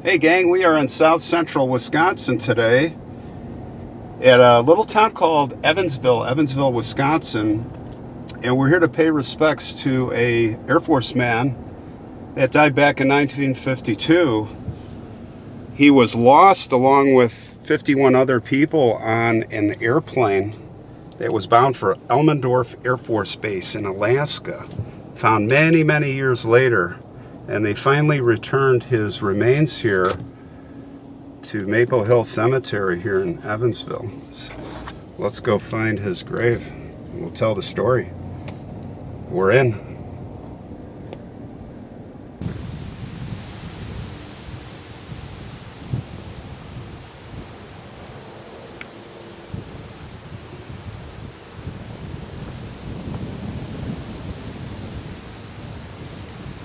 Hey gang, we are in south central Wisconsin today at a little town called Evansville, Wisconsin, and we're here to pay respects to a Air Force man that died back in 1952. He was lost along with 51 other people on an airplane that was bound for Elmendorf Air Force Base in Alaska, found many years later. And they finally returned his remains here to Maple Hill Cemetery here in Evansville. So let's go find his grave. We'll tell the story. We're in.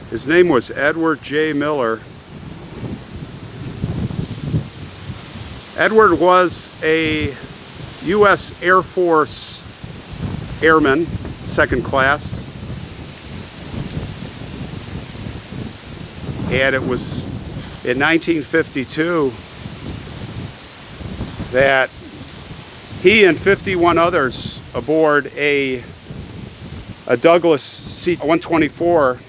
His name was Edward J. Miller. Edward was a U.S. Air Force Airman Second Class. And it was in 1952 that he and 51 others aboard a Douglas C-124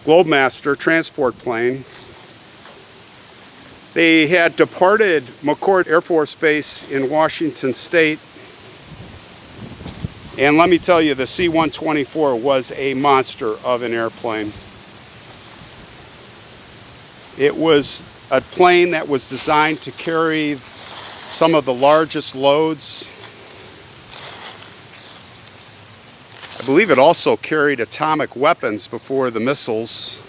Globemaster transport plane. They had departed McChord Air Force Base in Washington State. And let me tell you, the C-124 was a monster of an airplane. It was a plane that was designed to carry some of the largest loads. I believe it also carried atomic weapons before the missiles,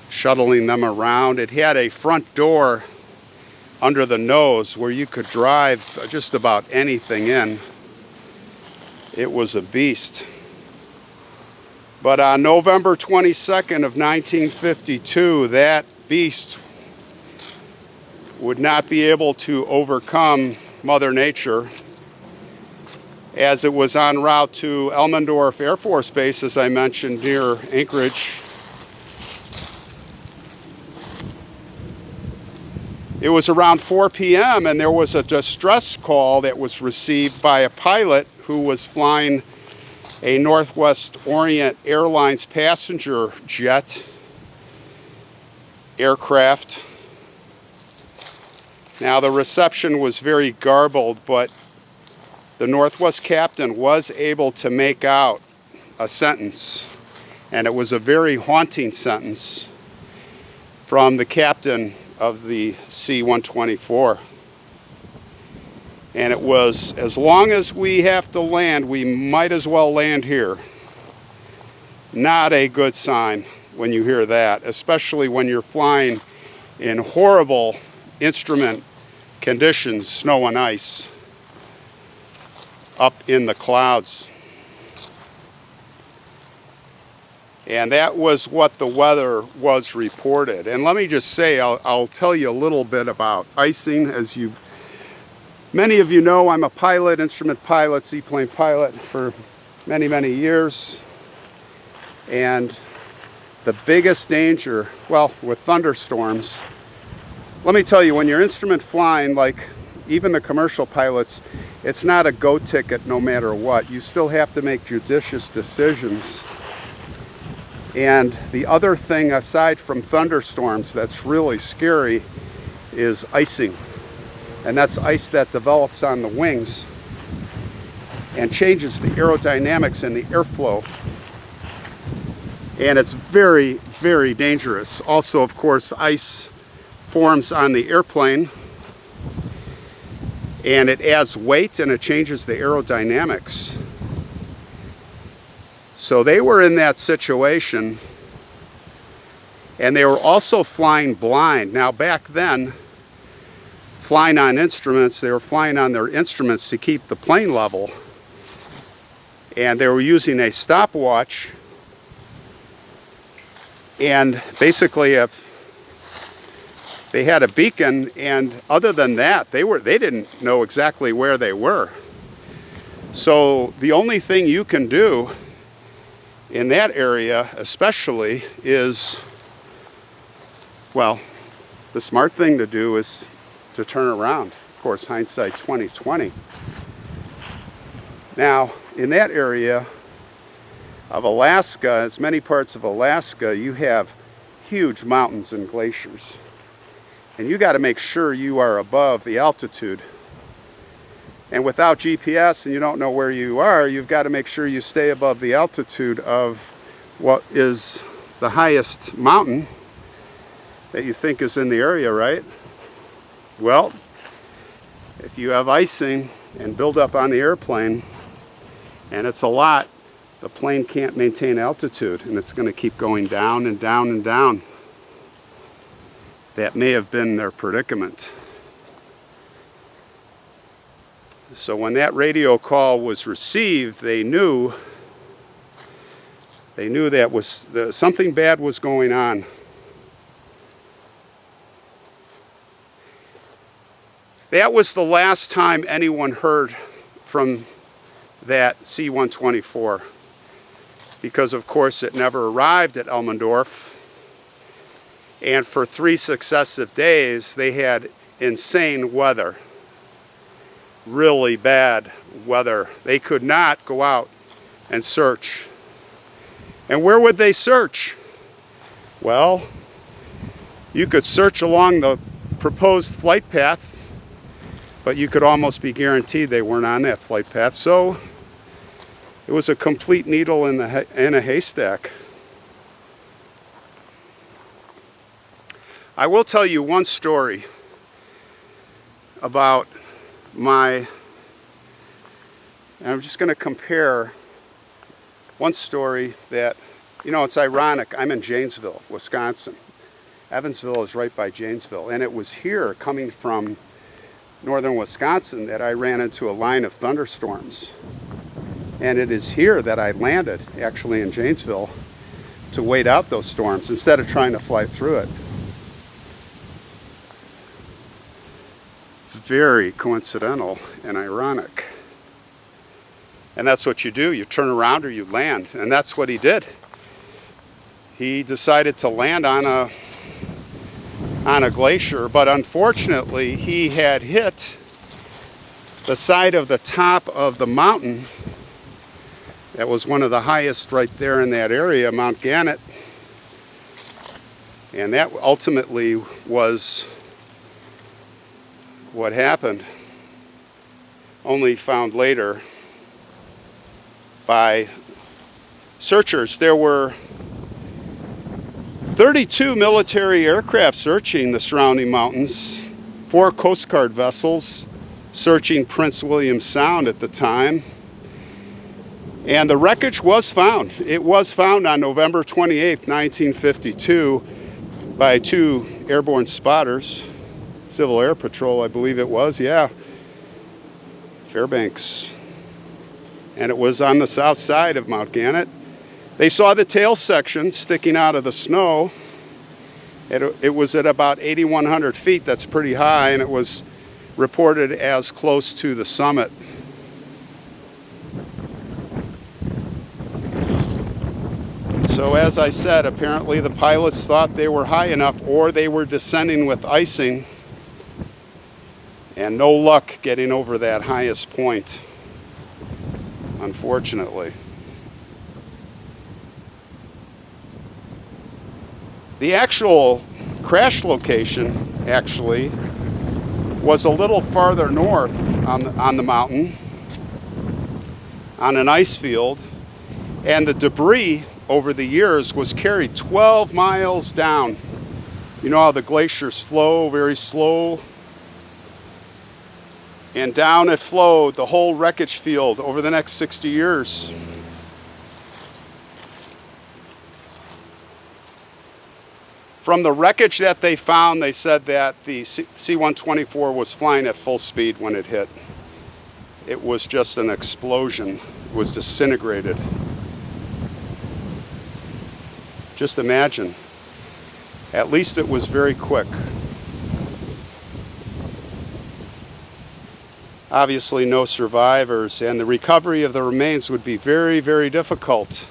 shuttling them around. It had a front door under the nose where you could drive just about anything in. It was a beast. But on November 22nd of 1952, that beast would not be able to overcome Mother Nature, as it was en route to Elmendorf Air Force Base, as I mentioned, near Anchorage. It was around 4 p.m. and there was a distress call that was received by a pilot who was flying a Northwest Orient Airlines passenger jet aircraft. Now, the reception was very garbled, but the Northwest captain was able to make out a sentence, and it was a very haunting sentence from the captain of the C-124. And it was, as long as we have to land, we might as well land here. Not a good sign when you hear that, especially when you're flying in horrible instrument conditions, snow and ice, up in the clouds. And that was what the weather was reported. And let me just say, I'll tell you a little bit about icing. As many of you know, I'm a pilot, instrument pilot, seaplane pilot for many years. And the biggest danger, well, with thunderstorms, let me tell you, when you're instrument flying, like even the commercial pilots, it's not a go ticket no matter what. You still have to make judicious decisions. And the other thing, aside from thunderstorms, that's really scary is icing. And that's ice that develops on the wings and changes the aerodynamics and the airflow. And it's very dangerous. Also, of course, ice forms on the airplane, and it adds weight and it changes the aerodynamics. So they were in that situation, and they were also flying blind. Now back then, flying on instruments, they were flying on their instruments to keep the plane level, and they were using a stopwatch, and basically they had a beacon, and other than that, they didn't know exactly where they were. So the only thing you can do in that area especially is, well, the smart thing to do is to turn around. Of course, hindsight 2020. Now, in that area of Alaska, as many parts of Alaska, you have huge mountains and glaciers. And you got to make sure you are above the altitude. And without GPS and you don't know where you are, you've got to make sure you stay above the altitude of what is the highest mountain that you think is in the area, right? Well, if you have icing and buildup on the airplane, and it's a lot, the plane can't maintain altitude, and it's going to keep going down and down and down. That may have been their predicament. So when that radio call was received, they knew that something bad was going on. That was the last time anyone heard from that C-124, because of course it never arrived at Elmendorf, and for 3 successive days they had insane weather, really bad weather. They could not go out and search. And where would they search? Well, you could search along the proposed flight path, but you could almost be guaranteed they weren't on that flight path. So it was a complete needle in a haystack. I will tell you one story about I'm just going to compare one story that, it's ironic. I'm in Janesville, Wisconsin. Evansville is right by Janesville. And it was here, coming from northern Wisconsin, that I ran into a line of thunderstorms. And it is here that I landed, actually in Janesville, to wait out those storms instead of trying to fly through it. Very coincidental and ironic. And that's what you do. You turn around or you land. And that's what he did. He decided to land on a glacier, but unfortunately he had hit the side of the top of the mountain that was one of the highest right there in that area, Mount Gannett. And that ultimately was what happened, only found later by searchers. There were 32 military aircraft searching the surrounding mountains, 4 Coast Guard vessels searching Prince William Sound at the time, and the wreckage was found. It was found on November 28, 1952 by 2 airborne spotters. Civil Air Patrol, I believe it was, yeah. Fairbanks. And it was on the south side of Mount Gannett. They saw the tail section sticking out of the snow. It was at about 8,100 feet. That's pretty high, and it was reported as close to the summit. So as I said, apparently the pilots thought they were high enough, or they were descending with icing, and no luck getting over that highest point, unfortunately. The actual crash location, actually, was a little farther north on the mountain, on an ice field, and the debris over the years was carried 12 miles down. You know how the glaciers flow very slow? And down it flowed, the whole wreckage field, over the next 60 years. From the wreckage that they found, they said that the C-124 was flying at full speed when it hit. It was just an explosion. It was disintegrated. Just imagine. At least it was very quick. Obviously no survivors, and the recovery of the remains would be very, very difficult,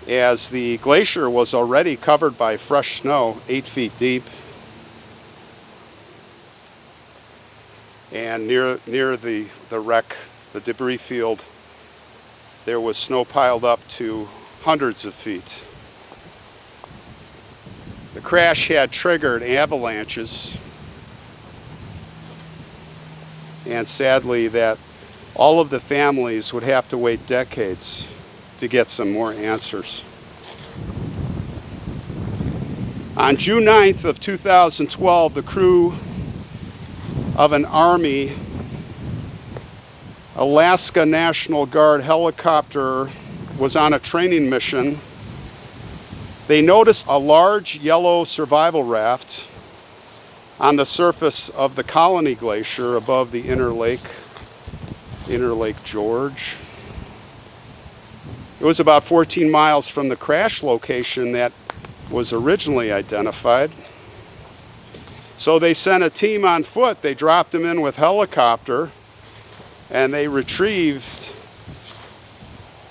as the glacier was already covered by fresh snow, 8 feet deep. And near the wreck, the debris field, there was snow piled up to hundreds of feet. The crash had triggered avalanches, and sadly that all of the families would have to wait decades to get some more answers. On June 9th of 2012, the crew of an Army Alaska National Guard helicopter was on a training mission. They noticed a large yellow survival raft on the surface of the Colony Glacier above the Inner Lake George. It was about 14 miles from the crash location that was originally identified. So they sent a team on foot. They dropped them in with helicopter, and they retrieved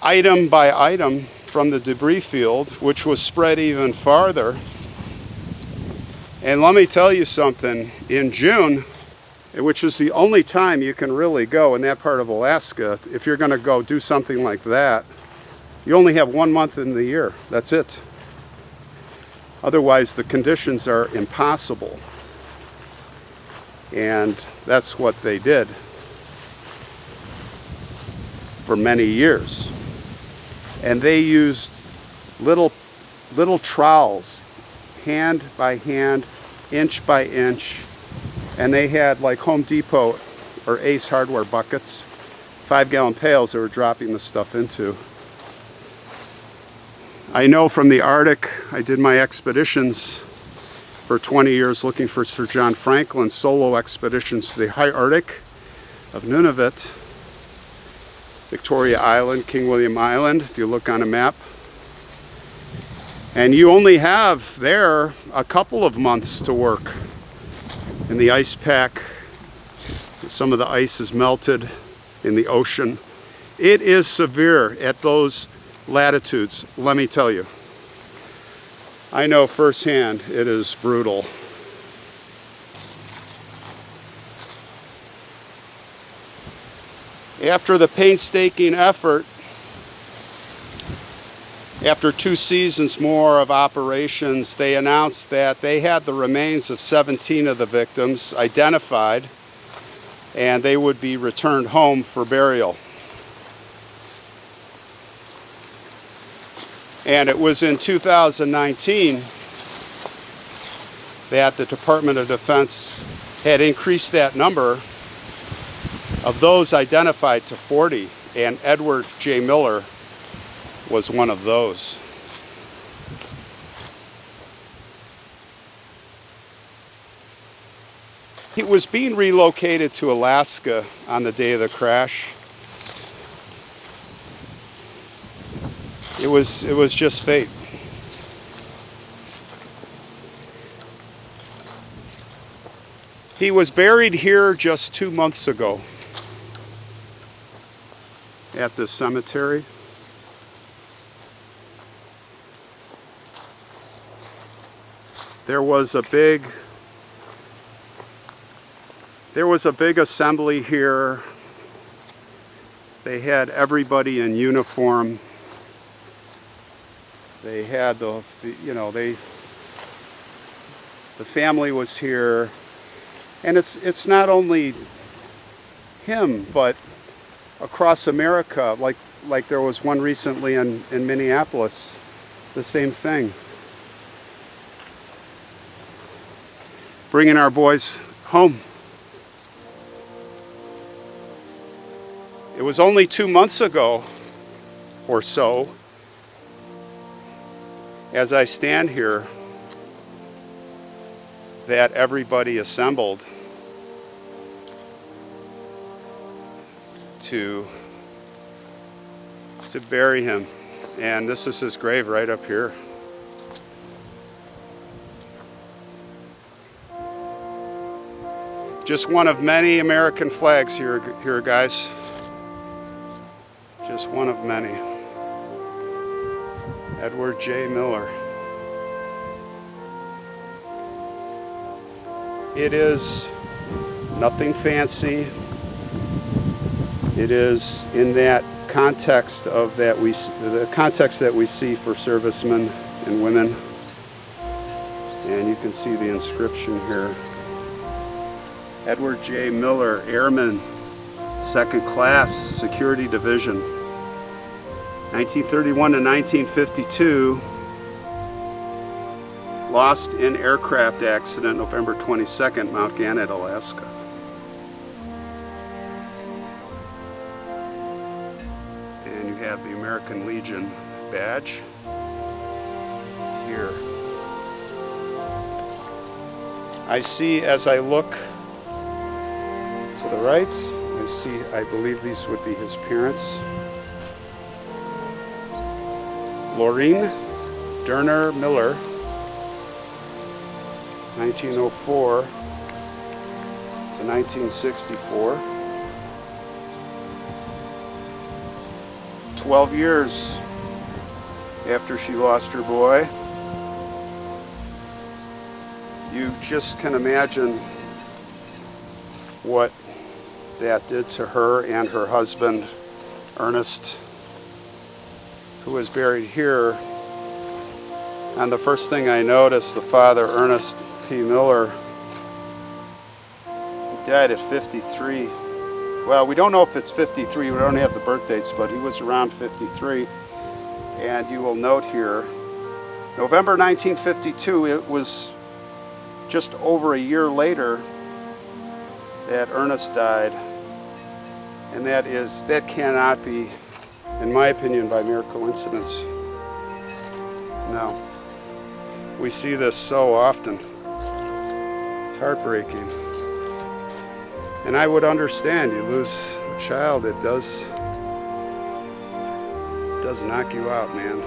item by item from the debris field, which was spread even farther. And let me tell you something, in June, which is the only time you can really go in that part of Alaska, if you're going to go do something like that, you only have 1 month in the year. That's it. Otherwise, the conditions are impossible. And that's what they did for many years. And they used little trowels, hand by hand, inch by inch, and they had like Home Depot or Ace Hardware buckets, 5-gallon pails they were dropping the stuff into. I know from the Arctic, I did my expeditions for 20 years looking for Sir John Franklin's solo expeditions to the high Arctic of Nunavut, Victoria Island, King William Island, if you look on a map. And you only have there a couple of months to work in the ice pack. Some of the ice is melted in the ocean. It is severe at those latitudes, let me tell you. I know firsthand it is brutal. After the painstaking effort, after 2 seasons more of operations, they announced that they had the remains of 17 of the victims identified, and they would be returned home for burial. And it was in 2019 that the Department of Defense had increased that number of those identified to 40, and Edward J. Miller was one of those. He was being relocated to Alaska on the day of the crash. It was just fate. He was buried here just 2 months ago at this cemetery. There was a big assembly here. They had everybody in uniform. They had the family was here, and it's not only him, but across America, like there was one recently in Minneapolis, the same thing. Bringing our boys home. It was only 2 months ago or so, as I stand here, that everybody assembled to bury him. And this is his grave right up here. Just one of many American flags here guys. Just one of many. Edward J. Miller. It is Nothing fancy. It is in that context of the context that we see for servicemen and women. And you can see the inscription here. Edward J. Miller, Airman Second Class, Security Division. 1931 to 1952. Lost in aircraft accident November 22nd, Mount Gannett, Alaska. And you have the American Legion badge here. I see, as I look to the right, I believe these would be his parents. Laureen Derner Miller, 1904 to 1964. 12 years after she lost her boy. You just can imagine what that did to her and her husband, Ernest, who is buried here. And the first thing I noticed, the father, Ernest P. Miller, died at 53. Well, we don't know if it's 53, we don't have the birth dates, but he was around 53. And you will note here, November 1952, it was just over a year later that Ernest died. And that cannot be, in my opinion, by mere coincidence. No. We see this so often. It's heartbreaking. And I would understand, you lose a child, it does knock you out, man.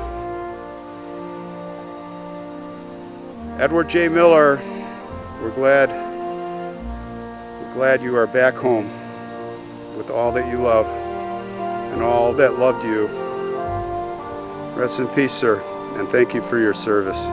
Edward J. Miller, we're glad you are back home with all that you love and all that loved you. Rest in peace, sir, and thank you for your service.